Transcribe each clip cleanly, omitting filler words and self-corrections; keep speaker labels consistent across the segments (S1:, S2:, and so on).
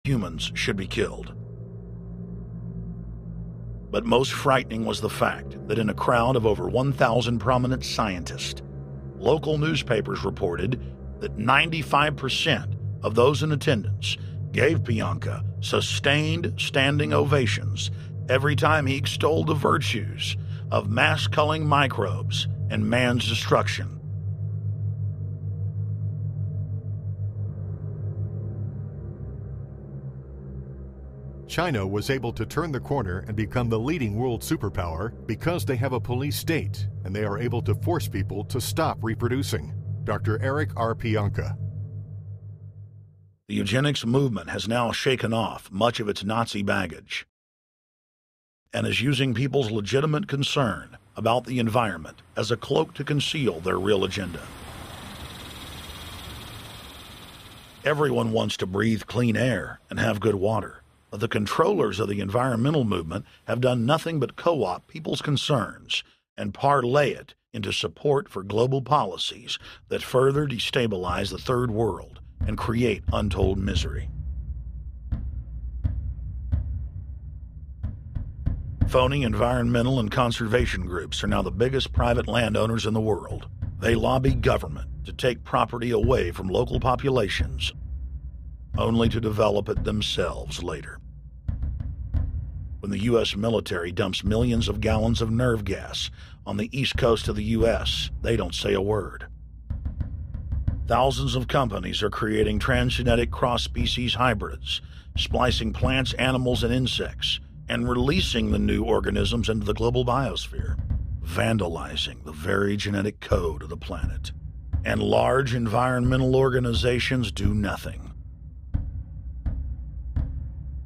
S1: humans should be killed. But most frightening was the fact that in a crowd of over 1,000 prominent scientists, local newspapers reported that 95% of those in attendance gave Pianka sustained standing ovations every time he extolled the virtues of mass-culling microbes and man's destruction.
S2: China was able to turn the corner and become the leading world superpower because they have a police state and they are able to force people to stop reproducing. Dr. Eric R. Pianka.
S1: The eugenics movement has now shaken off much of its Nazi baggage and is using people's legitimate concern about the environment as a cloak to conceal their real agenda. Everyone wants to breathe clean air and have good water. But the controllers of the environmental movement have done nothing but co-opt people's concerns and parlay it into support for global policies that further destabilize the third world and create untold misery. Phony environmental and conservation groups are now the biggest private landowners in the world. They lobby government to take property away from local populations, only to develop it themselves later. When the U.S. military dumps millions of gallons of nerve gas on the east coast of the U.S., they don't say a word. Thousands of companies are creating transgenetic cross-species hybrids, splicing plants, animals, and insects, and releasing the new organisms into the global biosphere, vandalizing the very genetic code of the planet. And large environmental organizations do nothing.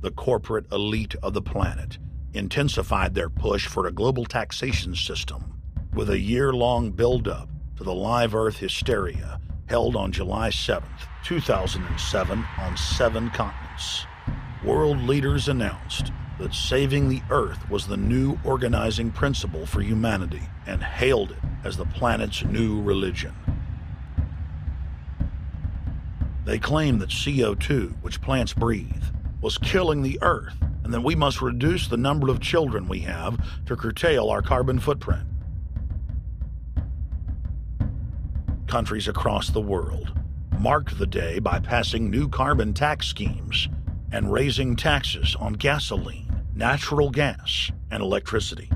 S1: The corporate elite of the planet intensified their push for a global taxation system with a year-long build-up to the Live Earth hysteria held on July 7th, 2007 on 7 continents. World leaders announced that saving the Earth was the new organizing principle for humanity and hailed it as the planet's new religion. They claimed that CO2, which plants breathe, was killing the Earth, and that we must reduce the number of children we have to curtail our carbon footprint. Countries across the world marked the day by passing new carbon tax schemes and raising taxes on gasoline, natural gas, and electricity.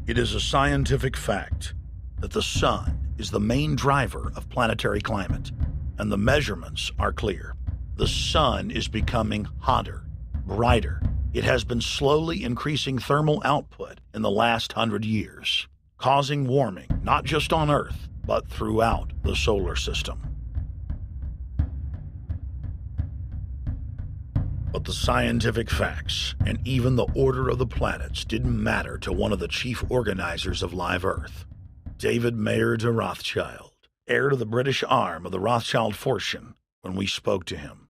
S1: It is a scientific fact that the sun is the main driver of planetary climate, and the measurements are clear. The sun is becoming hotter, brighter. It has been slowly increasing thermal output in the last 100 years, causing warming not just on Earth, but throughout the solar system. But the scientific facts and even the order of the planets didn't matter to one of the chief organizers of Live Earth, David Mayer de Rothschild, heir to the British arm of the Rothschild fortune, when we spoke to him.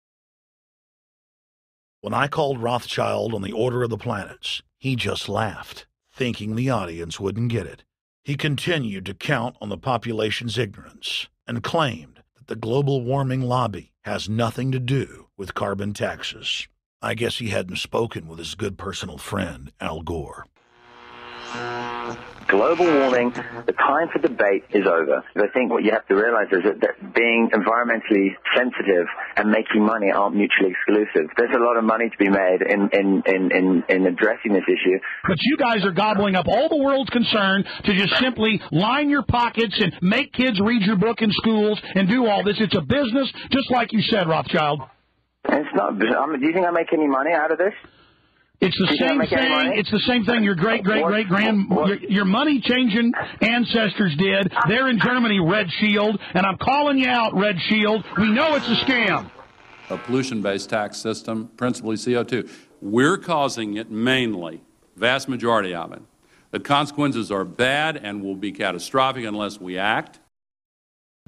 S1: When I called Rothschild on the order of the planets, he just laughed, thinking the audience wouldn't get it. He continued to count on the population's ignorance and claimed that the global warming lobby has nothing to do with carbon taxes. I guess he hadn't spoken with his good personal friend, Al Gore.
S3: Global warming, the time for debate is over. I think what you have to realize is that being environmentally sensitive and making money aren't mutually exclusive. There's a lot of money to be made in addressing this issue.
S4: But you guys are gobbling up all the world's concern to just simply line your pockets and make kids read your book in schools and do all this. It's a business, just like you said, Rothschild.
S3: It's not. Do you think I make any money out of this?
S4: It's the same thing. It's the same thing your your money-changing ancestors did. They're in Germany, Red Shield, and I'm calling you out, Red Shield. We know it's a scam.
S5: A pollution-based tax system, principally CO2. We're causing it mainly, vast majority of it. The consequences are bad and will be catastrophic unless we act.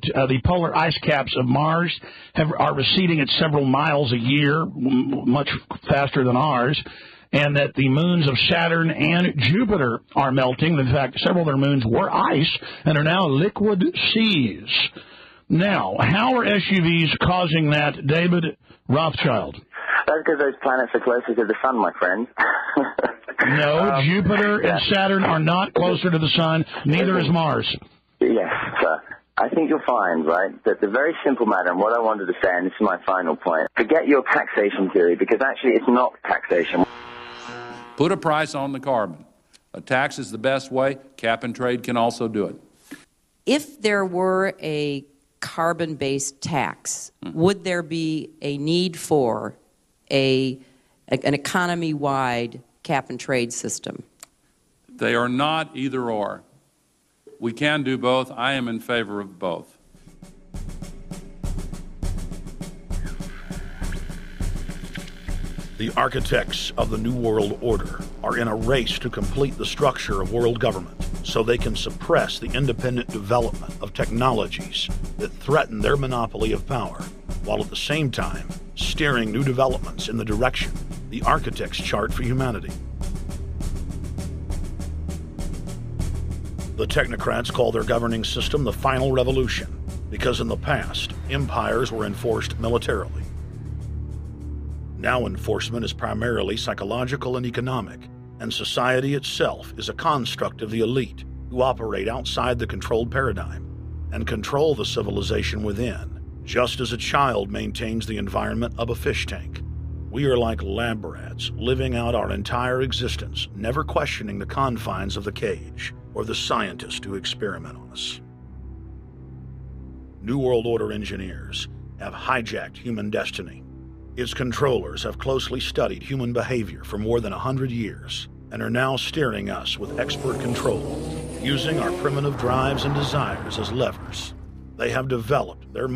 S4: The polar ice caps of Mars are receding at several miles a year, much faster than ours, and that the moons of Saturn and Jupiter are melting. In fact, several of their moons were ice and are now liquid seas. Now, how are SUVs causing that, David Rothschild?
S3: That's because those planets are closer to the sun, my friend.
S4: No, Jupiter and Saturn are not closer to the sun. Neither is Mars.
S3: Yes, sir. I think you'll find, right, that the very simple matter, and what I wanted to say, and this is my final point, forget your taxation theory, because actually it's not taxation.
S5: Put a price on the carbon. A tax is the best way. Cap and trade can also do it.
S6: If there were a carbon-based tax, would there be a need for an economy-wide cap and trade system?
S5: They are not either or. We can do both. I am in favor of both.
S1: The architects of the New World Order are in a race to complete the structure of world government so they can suppress the independent development of technologies that threaten their monopoly of power, while at the same time steering new developments in the direction the architects chart for humanity. The technocrats call their governing system the final revolution because in the past, empires were enforced militarily. Now enforcement is primarily psychological and economic, and society itself is a construct of the elite who operate outside the controlled paradigm and control the civilization within, just as a child maintains the environment of a fish tank. We are like lab rats living out our entire existence, never questioning the confines of the cage or the scientist who experiment on us. New World Order engineers have hijacked human destiny. Its controllers have closely studied human behavior for more than 100 years and are now steering us with expert control, using our primitive drives and desires as levers. They have developed their